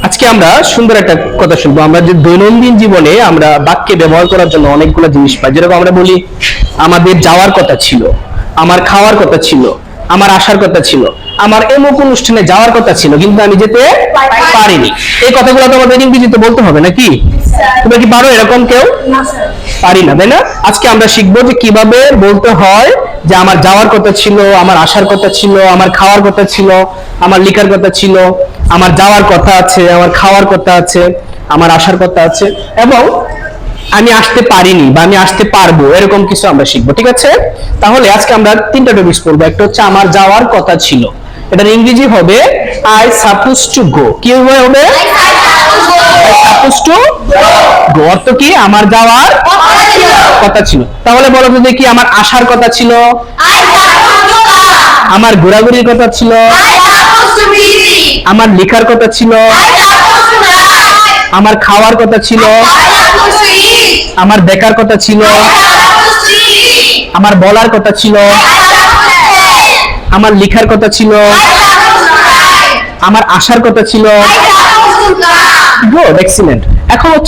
আজকে আমরা সুন্দর একটা কথা শুনবো। আমরা যে দৈনন্দিন জীবনে আমরা বাক্যে ব্যবহার করার জন্য অনেকগুলো জিনিস পাই, যেরকম আমরা বলি আমাদের যাওয়ার কথা ছিল, আমার খাওয়ার কথা ছিল, আমার আসার কথা ছিল, আমার এমুক অনুষ্ঠানে যাওয়ার কথা ছিল কিন্তু আমি যেতে পারিনি। এই কথাগুলো তো আমাদের ইংরেজিতে বলতে হবে নাকি? তোমরা কি পারো এরকম কেউ? পারি না, তাই না? আজকে আমরা শিখবো যে কিভাবে বলতে হয় যে আমার যাওয়ার কথা ছিল, আমার আসার কথা ছিল, আমার খাওয়ার কথা ছিল, আমার লিখার কথা ছিল, আমার যাওয়ার কথা আছে, আমার খাওয়ার কথা আছে, আমার আসার কথা আছে, এবং আমি আসতে পারিনি বা আমি আসতে পারবো, এরকম কিছু আমরা শিখবো। ঠিক আছে? তাহলে আজকে আমরা তিনটা টপিকস পড়বো। একটা হচ্ছে আমার যাওয়ার কথা ছিল, এটার ইংরেজি হবে আই সাপোজ টু গো। কি হবে? আই সাপোজ টু গো অর্থ কি? আমার যাওয়ার কথা ছিল। তাহলে বলো তো দেখি, আমার আসার কথা ছিল, আমার ঘোরাঘুরির কথা ছিল, আমার লেখার কথা ছিল, আমার খাওয়ার কথা ছিল, আমার দেখার কথা ছিল, আমার বলার কথা ছিল, আমার লেখার কথা ছিল, আমার আসার কথা ছিল। Good, excellent. এখন হচ্ছে